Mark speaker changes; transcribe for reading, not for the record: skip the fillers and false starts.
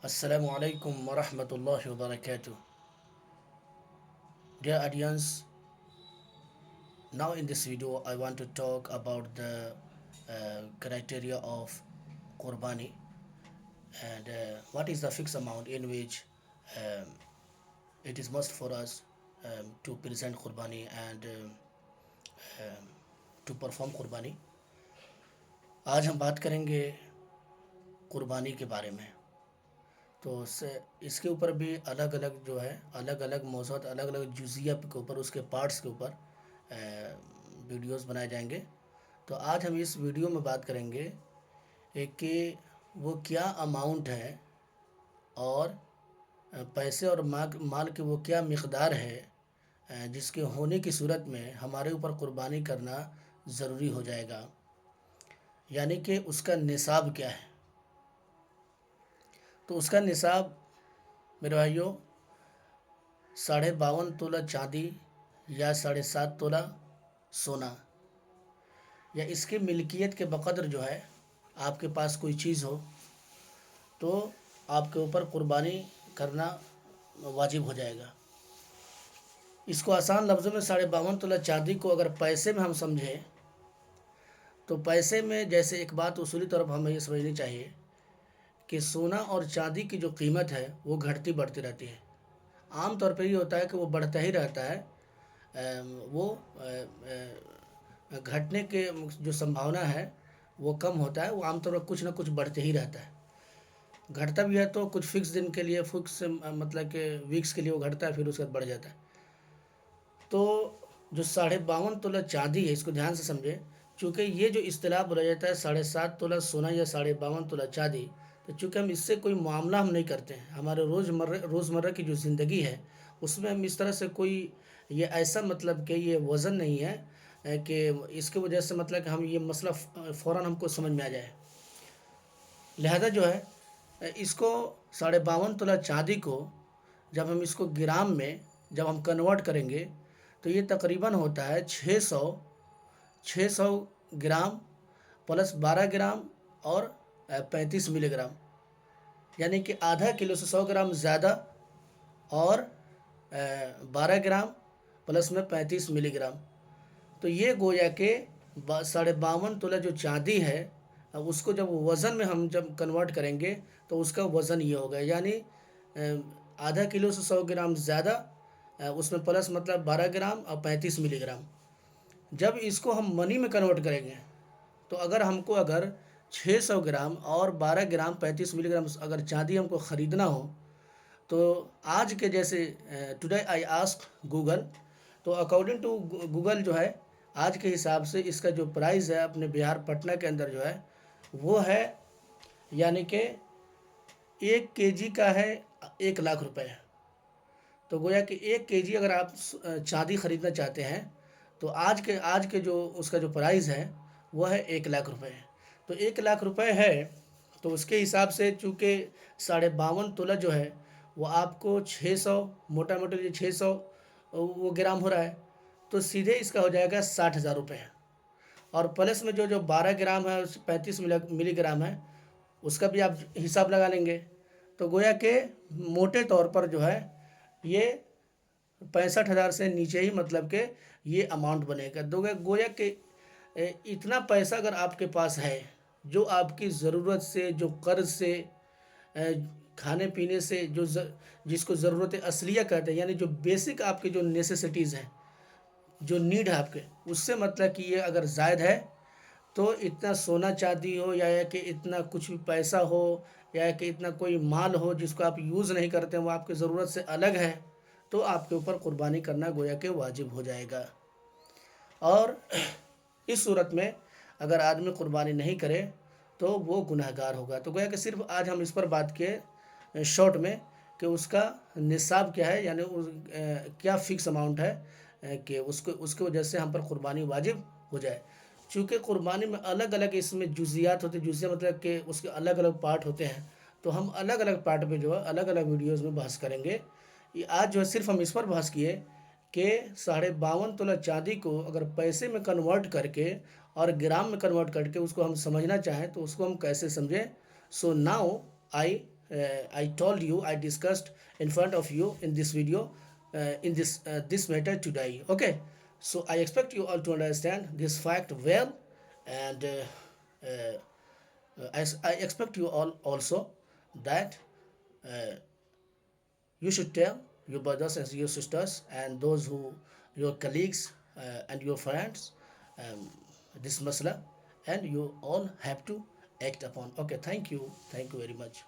Speaker 1: Assalamu alaikum wa rahmatullahi wa barakatuh. Dear audience, now in this video I want to talk about the criteria of Qurbani and what is the fixed amount in which um, it is must for us to present Qurbani and um, to perform Qurbani. आज हम बात करेंगे कुर्बानी के बारे में। तो इसके ऊपर भी अलग अलग जो है अलग अलग मौज़ूआत अलग अलग जुज़िया के ऊपर उसके पार्ट्स के ऊपर वीडियोस बनाए जाएंगे। तो आज हम इस वीडियो में बात करेंगे कि वो क्या अमाउंट है और पैसे और माल की वो क्या मिक़दार है जिसके होने की सूरत में हमारे ऊपर कुर्बानी करना ज़रूरी हो जाएगा, यानी कि उसका निसाब क्या है। तो उसका निसाब मेरे भाइयों 52.5 तोला चांदी या 7.5 तोला सोना या इसके मिल्कियत के बक़द्र जो है आपके पास कोई चीज़ हो तो आपके ऊपर कुर्बानी करना वाजिब हो जाएगा। इसको आसान लफ्ज़ों में 52.5 तोला चांदी को अगर पैसे में हम समझें तो पैसे में जैसे एक बात उसूली तौर पर हमें ये समझनी चाहिए कि सोना और चांदी की जो कीमत है वो घटती बढ़ती रहती है। आम तौर पर ये होता है कि वो बढ़ता ही रहता है, वो घटने के जो संभावना है वो कम होता है। वो आमतौर पर कुछ ना कुछ बढ़ते ही रहता है। घटता भी है तो कुछ फिक्स दिन के लिए, फिक्स मतलब कि वीक्स के लिए वो घटता है, फिर उसके बाद बढ़ जाता है। तो जो 52.5 तोला चांदी है, इसको ध्यान से समझें, चूँकि ये जो इस्तिलाह बोला जाता है 7.5 तोला सोना या 52.5 तोला चांदी, तो चूँकि हम इससे कोई मामला हम नहीं करते हैं, हमारे रोज़मर्रा की जो ज़िंदगी है उसमें हम इस तरह से कोई ये ऐसा मतलब कि ये वज़न नहीं है कि इसके वजह से मतलब कि हम ये मसला फ़ौरन हमको समझ में आ जाए। लिहाजा जो है इसको 52.5 तोला चांदी को जब हम इसको ग्राम में जब हम कन्वर्ट करेंगे तो ये तकरीबन होता है 600 ग्राम प्लस 12 ग्राम और 35 मिलीग्राम, यानी कि आधा किलो से 100 ग्राम ज़्यादा और 12 ग्राम प्लस में 35 मिलीग्राम। तो ये गोया के 52.5 तोला जो चांदी है उसको जब वज़न में हम जब कन्वर्ट करेंगे तो उसका वज़न ये होगा, यानी आधा किलो से 100 ग्राम ज़्यादा, उसमें प्लस मतलब 12 ग्राम और 35 मिलीग्राम। जब इसको हम मनी में कन्वर्ट करेंगे तो अगर 600 ग्राम और 12 ग्राम 35 मिलीग्राम अगर चांदी हमको ख़रीदना हो तो आज के जैसे टुडे आई आस्क गूगल, तो अकॉर्डिंग टू गूगल जो है आज के हिसाब से इसका जो प्राइस है अपने बिहार पटना के अंदर जो है वो है, यानी कि 1 kg का है 1 लाख रुपए। तो गोया कि 1 kg अगर आप चांदी ख़रीदना चाहते हैं तो आज के जो उसका जो प्राइस है वो है 1 लाख रुपए। तो 1 लाख रुपए है तो उसके हिसाब से चूँकि 52.5 तोला जो है वो आपको 600 मोटा मोटी 600 वो ग्राम हो रहा है, तो सीधे इसका हो जाएगा 60,000 रुपये। और प्लस में जो 12 ग्राम है 35 मिलीग्राम है उसका भी आप हिसाब लगा लेंगे। तो गोया के मोटे तौर पर जो है ये 65,000 से नीचे ही मतलब कि ये अमाउंट बनेगा। तो गोया के इतना पैसा अगर आपके पास है जो आपकी ज़रूरत से, जो कर्ज से, खाने पीने से, जिसको ज़रूरत असलिया कहते हैं, यानी जो बेसिक आपके जो नेसेसिटीज़ हैं, जो नीड है आपके, उससे मतलब कि ये अगर ज़ायद है तो इतना सोना चांदी हो या कि इतना कुछ भी पैसा हो या कि इतना कोई माल हो जिसको आप यूज़ नहीं करते वो आपकी ज़रूरत से अलग है, तो आपके ऊपर कुर्बानी करना गोया के वाजिब हो जाएगा। और इस सूरत में अगर आदमी कुर्बानी नहीं करे तो वो गुनहगार होगा। तो गोया कि सिर्फ आज हम इस पर बात किए शॉर्ट में कि उसका निसाब क्या है, यानी क्या फ़िक्स अमाउंट है कि उसके वजह से हम पर कुर्बानी वाजिब हो जाए। चूँकि कुर्बानी में अलग अलग इसमें जुज़ियात होते हैं, जुज़िया मतलब कि उसके अलग अलग पार्ट होते हैं, तो हम अलग अलग पार्ट पे जो है अलग अलग वीडियोज़ में बहस करेंगे। ये आज जो है सिर्फ हम इस पर बहस किए कि 52.5 तोला चांदी को अगर पैसे में कन्वर्ट करके और ग्राम में कन्वर्ट करके उसको हम समझना चाहें तो उसको हम कैसे समझें। So now I I told you, I discussed in front of you in this video, in this matter today. Okay, so I expect you all to understand this fact well, and I expect you all also that uh, you should tell your brothers and your sisters and those who your colleagues and your friends um, this masala, and you all have to act upon. Okay, thank you very much.